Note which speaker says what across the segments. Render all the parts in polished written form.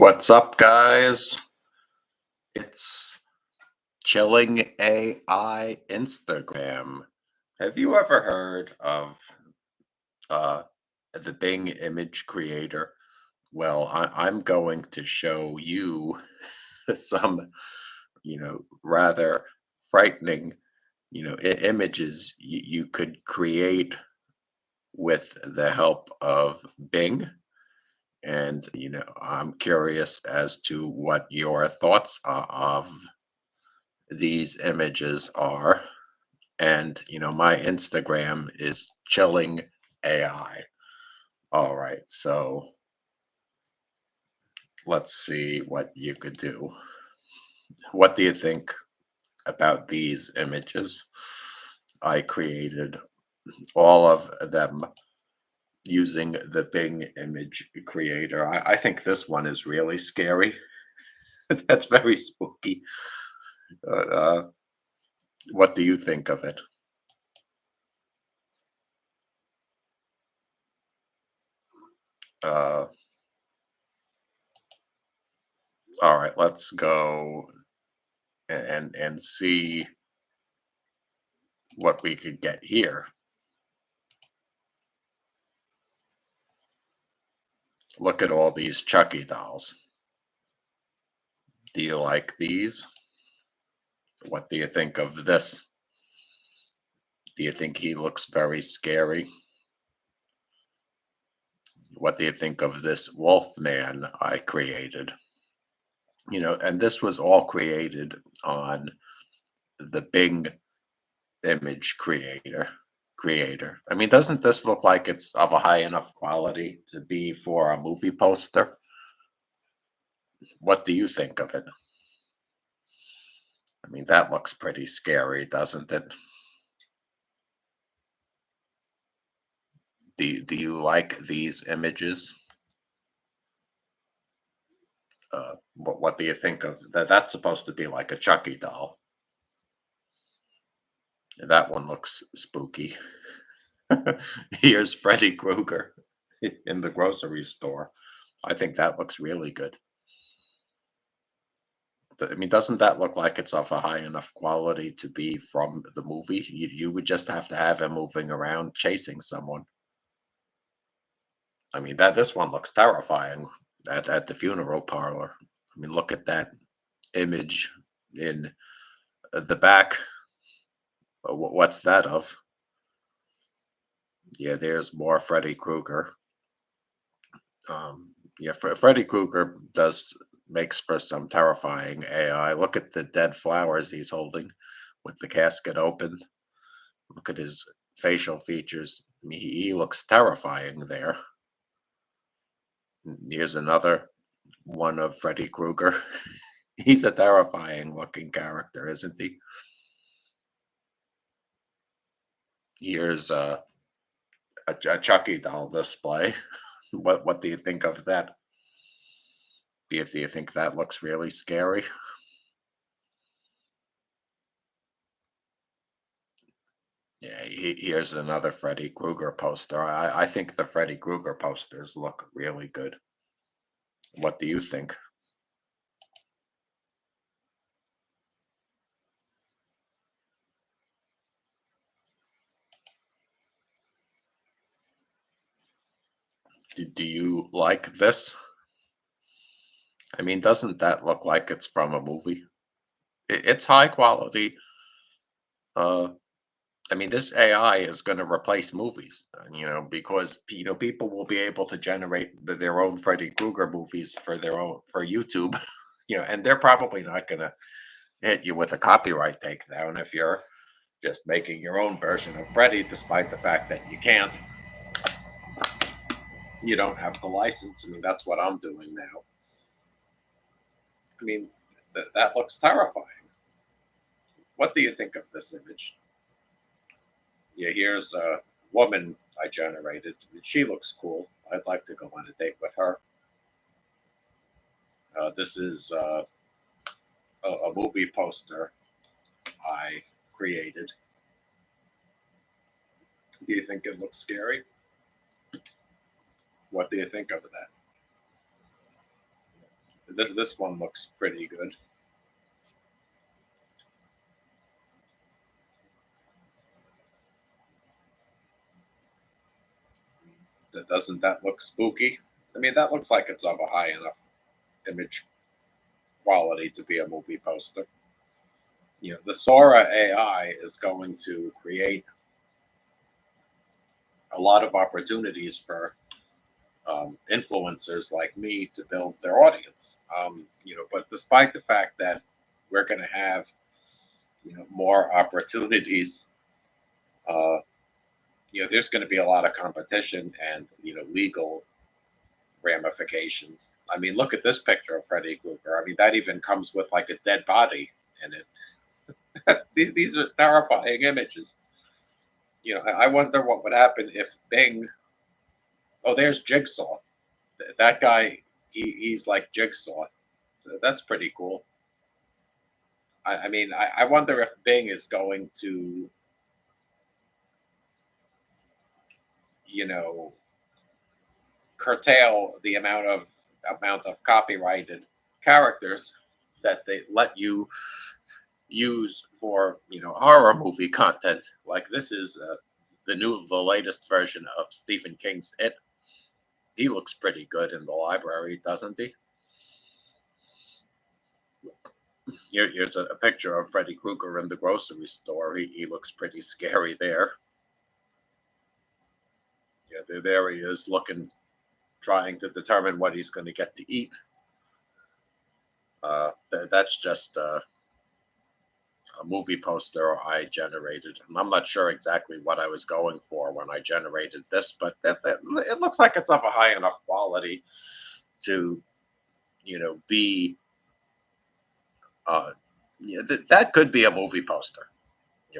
Speaker 1: What's up, guys? It's Chilling AI Instagram. Have you ever heard of uh, the Bing image creator? Well, I'm going to show you some, rather frightening, images you could create with the help of Bing. And, I'm curious as to what your thoughts are of these images are. And, my Instagram is Chilling AI. All right. So let's see what you could do. What do you think about these images? I created all of them using the Bing image creator. I think this one is really scary. That's very spooky. Uh, what do you think of it? Uh, all right, let's go and see what we could get here. Look at all these Chucky dolls. Do you like these? What do you think of this? Do you think he looks very scary? What do you think of this wolf man I created? And this was all created on the Bing image creator. I mean, doesn't this look like it's of a high enough quality to be for a movie poster? What do you think of it? I mean, that looks pretty scary, doesn't it? Do you like these images? What do you think of that? That's supposed to be like a Chucky doll. That one looks spooky. Here's Freddy Krueger in the grocery store. I think that looks really good. I mean, doesn't that look like it's of a high enough quality to be from the movie? You would just have to have him moving around chasing someone. I mean, that this one looks terrifying at the funeral parlor. I mean, look at that image in the back. What's that of? Yeah, there's more Freddy Krueger. Yeah, Freddy Krueger does makes for some terrifying AI. Look at the dead flowers he's holding with the casket open. Look at his facial features. I mean, he looks terrifying there. Here's another one of Freddy Krueger. He's a terrifying looking character, isn't he? Here's a Chucky doll display. What do you think of that? Do you think that looks really scary? Yeah, here's another Freddy Krueger poster. I think the Freddy Krueger posters look really good. What do you think? Do you like this? I mean, doesn't that look like it's from a movie? It's high quality. Uh, I mean, this AI is going to replace movies, because people will be able to generate their own Freddy Krueger movies for their own for YouTube, and they're probably not going to hit you with a copyright takedown if you're just making your own version of Freddy, despite the fact that you don't have the license. I mean, that's what I'm doing now. I mean, that looks terrifying. What do you think of this image? Yeah, here's a woman I generated. She looks cool. I'd like to go on a date with her. This is a movie poster I created. Do you think it looks scary? What do you think of that? This one looks pretty good. Doesn't that look spooky? I mean, that looks like it's of a high enough image quality to be a movie poster. The Sora AI is going to create a lot of opportunities for influencers like me to build their audience. But despite the fact that we're going to have more opportunities, uh, there's going to be a lot of competition and legal ramifications. I mean, look at this picture of Freddy Krueger. I mean, that even comes with like a dead body in it. These are terrifying images. I wonder what would happen if Bing. Oh, there's Jigsaw. That guy, he's like Jigsaw. That's pretty cool. I mean, I wonder if Bing is going to, you know, curtail the amount of copyrighted characters that they let you use for horror movie content. Like this is the latest version of Stephen King's It. He looks pretty good in the library, doesn't he? Here's a picture of Freddy Krueger in the grocery store. He looks pretty scary there. Yeah, there he is looking, trying to determine what he's going to get to eat. That's just a movie poster I generated. I'm not sure exactly what I was going for when I generated this, but it looks like it's of a high enough quality to, be. Yeah, that could be a movie poster.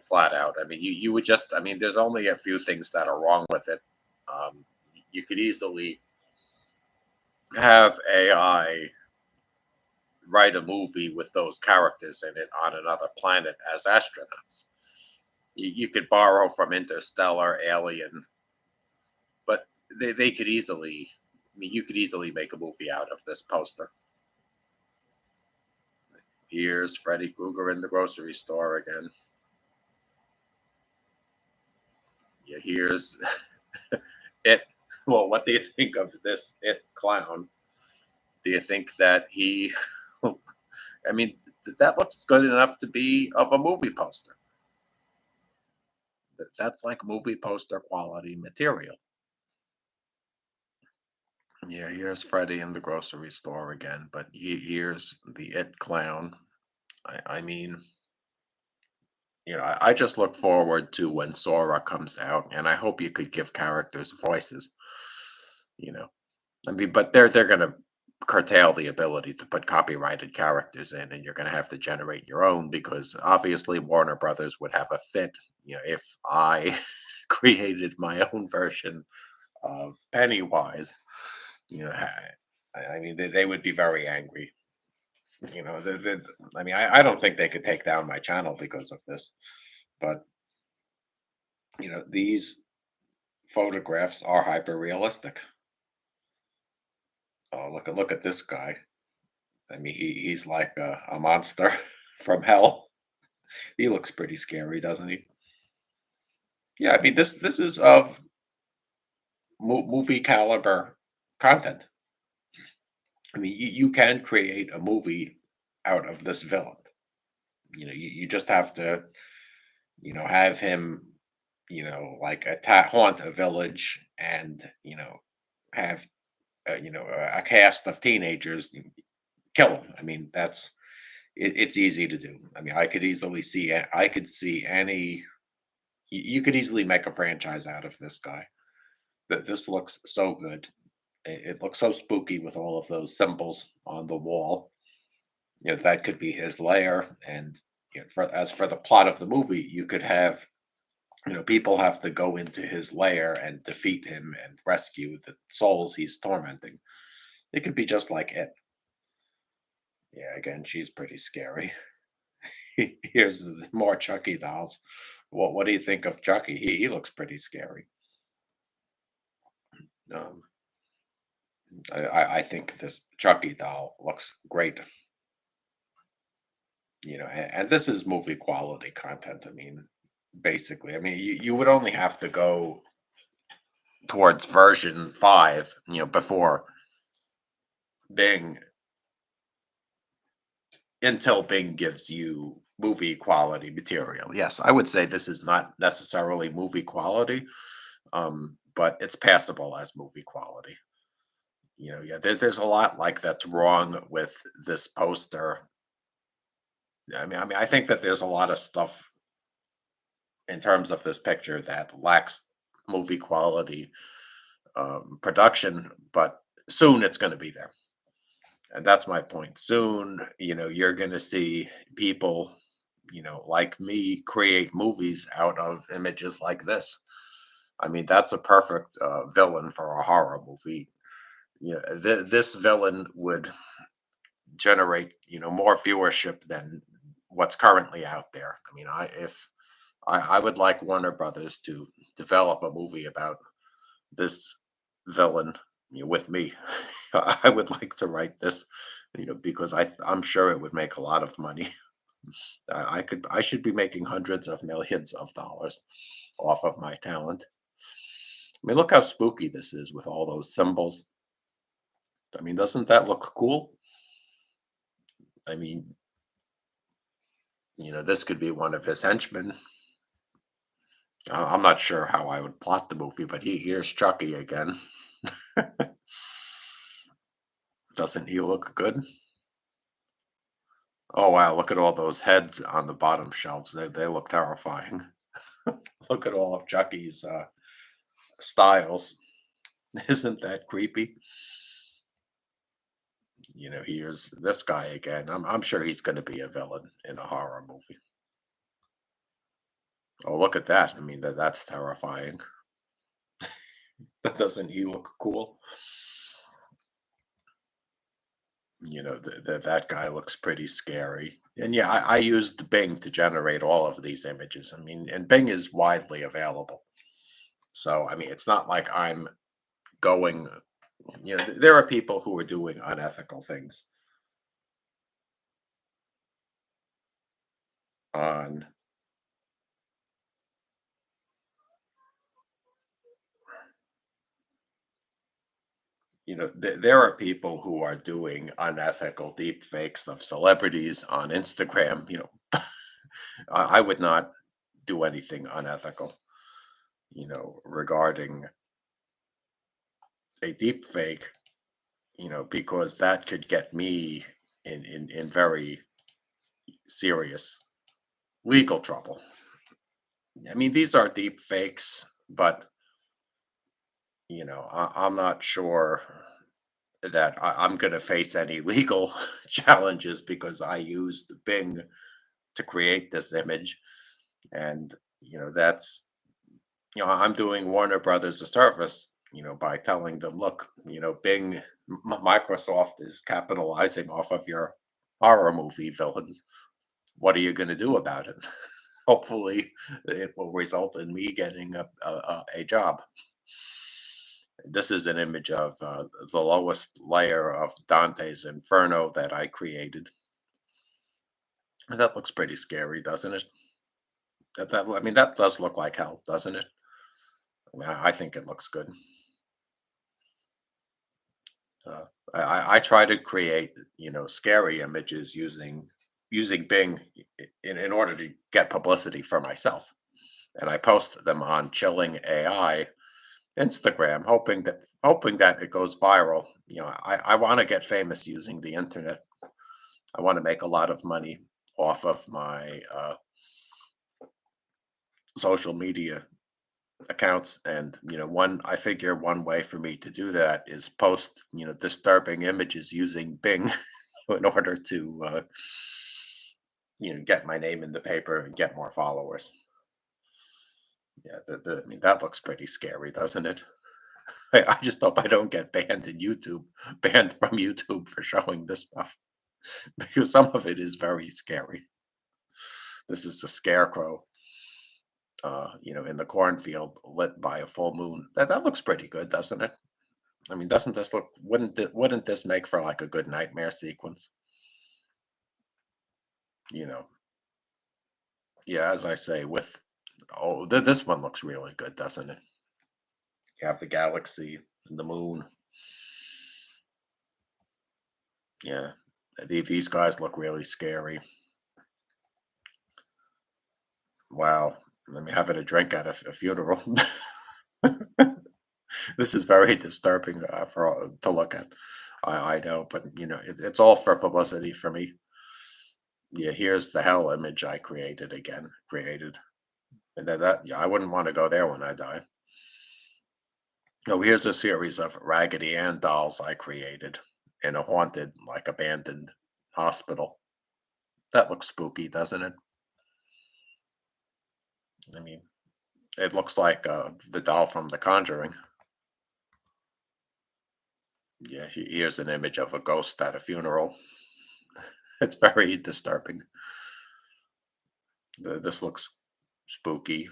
Speaker 1: Flat out. I mean, you would just. I mean, there's only a few things that are wrong with it. Um, you could easily have AI write a movie with those characters in it on another planet as astronauts. You could borrow from Interstellar, Alien, but they could easily. I mean, you could easily make a movie out of this poster. Here's Freddy Krueger in the grocery store again. Yeah, here's it. Well, what do you think of this it clown? Do you think that he? I mean, that looks good enough to be of a movie poster. That's like movie poster quality material. Yeah, here's Freddy in the grocery store again, but here's the it clown. I mean, I just look forward to when Sora comes out, and I hope you could give characters voices. You know, I mean, but they're gonna curtail the ability to put copyrighted characters in, and you're gonna have to generate your own because obviously Warner Brothers would have a fit. If I created my own version of Pennywise, you know, I mean, they would be very angry. I mean, I don't think they could take down my channel because of this, but these photographs are hyper realistic. Oh, look at this guy. I mean, he's like a monster from hell. He looks pretty scary, doesn't he? Yeah, I mean, this is of movie caliber content. I mean, you can create a movie out of this villain. You just have to, have him, like attack, haunt a village, and have a cast of teenagers kill him. I mean, it's easy to do. I mean, I could see any. You could easily make a franchise out of this guy. That this looks so good. It looks so spooky with all of those symbols on the wall. That could be his lair. And as for the plot of the movie, you could have people have to go into his lair and defeat him and rescue the souls he's tormenting. It could be just like it. Yeah, again, she's pretty scary. Here's more Chucky dolls. What do you think of Chucky? He looks pretty scary. Um, I think this Chucky doll looks great. And this is movie quality content. I mean, basically, I mean, you would only have to go towards version 5, before Bing, until Bing gives you movie quality material. Yes, I would say this is not necessarily movie quality, but it's passable as movie quality. Yeah, there's a lot like that's wrong with this poster. I think that there's a lot of stuff in terms of this picture that lacks movie quality production, but soon it's going to be there. And that's my point. Soon, you're going to see people, like me create movies out of images like this. I mean, that's a perfect villain for a horror movie. This villain would generate, more viewership than what's currently out there. I mean, I would like Warner Brothers to develop a movie about this villain, with me. I would like to write this, because I'm sure it would make a lot of money. I should be making hundreds of millions of dollars off of my talent. I mean, look how spooky this is with all those symbols. I mean, doesn't that look cool? I mean, this could be one of his henchmen. I'm not sure how I would plot the movie, but here's Chucky again. Doesn't he look good? Oh wow, look at all those heads on the bottom shelves. They look terrifying. Look at all of Chucky's styles. Isn't that creepy? Here's this guy again. I'm sure he's going to be a villain in a horror movie. Oh, look at that. I mean, that's terrifying. Doesn't he look cool? That guy looks pretty scary. And yeah, I used Bing to generate all of these images. I mean, and Bing is widely available. So, I mean, it's not like I'm going, there are people who are doing unethical things on, there are people who are doing unethical deep fakes of celebrities on Instagram. I would not do anything unethical, regarding a deep fake, because that could get me in very serious legal trouble. I mean, these are deep fakes, but I'm not sure that I'm going to face any legal challenges because I used Bing to create this image. And, that's, I'm doing Warner Brothers a service, by telling them, look, Bing, Microsoft is capitalizing off of your horror movie villains. What are you going to do about it? Hopefully, it will result in me getting a job. This is an image of the lowest layer of Dante's Inferno that I created. And that looks pretty scary, doesn't it? I mean, that does look like hell, doesn't it? I think it looks good. Uh, I try to create, scary images using Bing in order to get publicity for myself, and I post them on Chilling AI Instagram, hoping that it goes viral. I want to get famous using the internet. I want to make a lot of money off of my social media accounts, and one I figure one way for me to do that is post disturbing images using Bing in order to get my name in the paper and get more followers. Yeah, I mean, that looks pretty scary, doesn't it? I just hope I don't get banned from YouTube for showing this stuff, because some of it is very scary. This is a scarecrow, in the cornfield lit by a full moon. That looks pretty good, doesn't it? I mean, doesn't this look wouldn't this make for like a good nightmare sequence? You know, yeah, as I say, with this one looks really good, doesn't it? You have the galaxy and the moon. Yeah, these guys look really scary. Wow, let me having a drink at a funeral. This is very disturbing to look at. I know, but it's all for publicity for me. Yeah, here's the hell image I created again. Created, and yeah, I wouldn't want to go there when I die. Oh, here's a series of Raggedy Ann dolls I created in a haunted, like abandoned hospital. That looks spooky, doesn't it? I mean, it looks like the doll from The Conjuring. Yeah, here's an image of a ghost at a funeral. It's very disturbing. This looks spooky.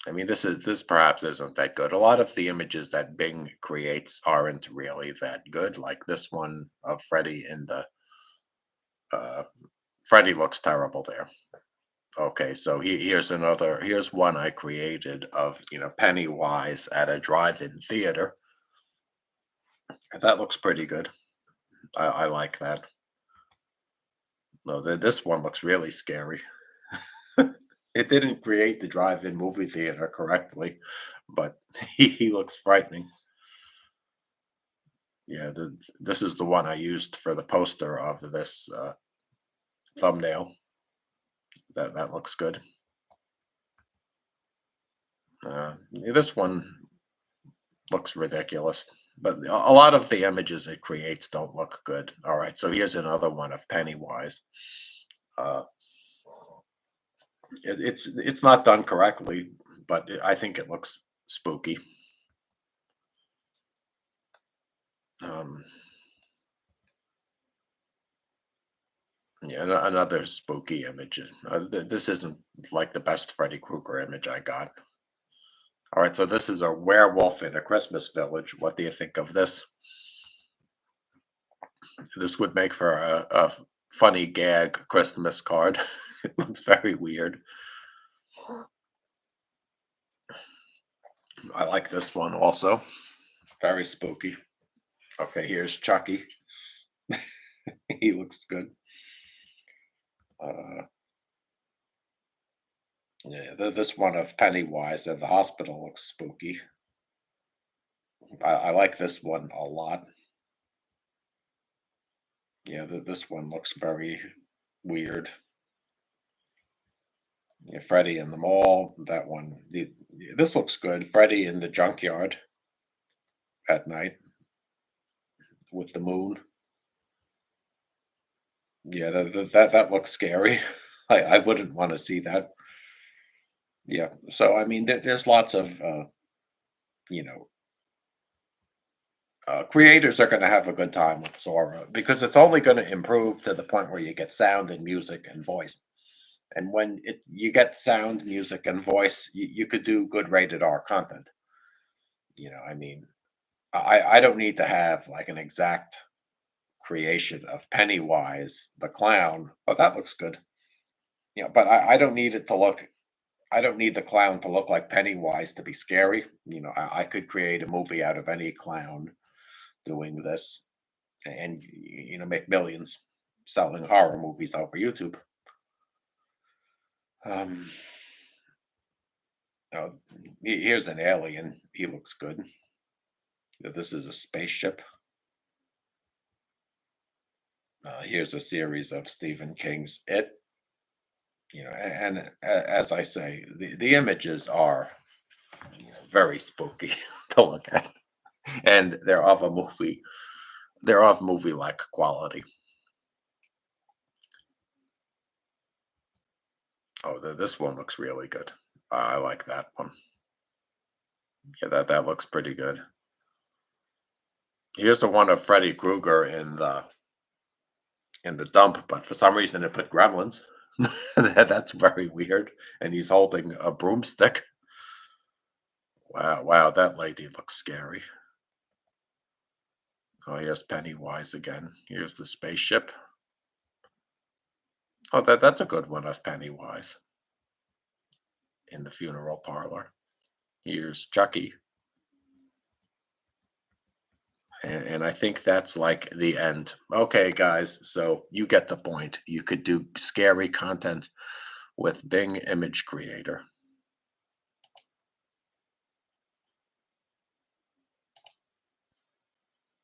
Speaker 1: I mean, this perhaps isn't that good. A lot of the images that Bing creates aren't really that good. Like this one of Freddy in the uh, Freddy looks terrible there. Okay, so here's one I created of Pennywise at a drive-in theater. That looks pretty good. I like that. No, this one looks really scary. It didn't create the drive-in movie theater correctly, but he looks frightening. Yeah, this is the one I used for the poster of this thumbnail. That looks good. Yeah, this one looks ridiculous, but a lot of the images it creates don't look good. All right, so here's another one of Pennywise. Uh, it's not done correctly, but I think it looks spooky. Um, yeah, another spooky image. This isn't like the best Freddy Krueger image I got. All right, so this is a werewolf in a Christmas village. What do you think of this? This would make for a funny gag Christmas card. It looks very weird. I like this one also. Very spooky. Okay, here's Chucky. He looks good. Uh, yeah, this one of Pennywise in the hospital looks spooky. I like this one a lot. Yeah, this one looks very weird. Yeah, Freddy in the mall. That one. This looks good. Freddy in the junkyard at night with the moon. Yeah, that looks scary. I wouldn't want to see that. Yeah. So I mean, there's lots of you know creators are going to have a good time with Sora because it's only going to improve to the point where you get sound and music and voice. And when you get sound, music, and voice, you could do good rated R content. I mean, I don't need to have like an exact creation of Pennywise the clown. Oh, that looks good. But I don't need it to look. I don't need the clown to look like Pennywise to be scary. I could create a movie out of any clown doing this, and make millions selling horror movies over YouTube. Um, you know, here's an alien. He looks good. This is a spaceship. Here's a series of Stephen King's It. And as I say, the images are very spooky to look at, and they're of a movie. They're of movie-like quality. Oh, this one looks really good. I like that one. Yeah, that looks pretty good. Here's the one of Freddy Krueger in the dump, but for some reason it put gremlins. That's very weird. And he's holding a broomstick. Wow, wow, that lady looks scary. Oh, here's Pennywise again. Here's the spaceship. Oh, that's a good one of Pennywise in the funeral parlor. Here's Chucky. And I think that's like the end. Okay, guys, so you get the point. You could do scary content with Bing Image Creator.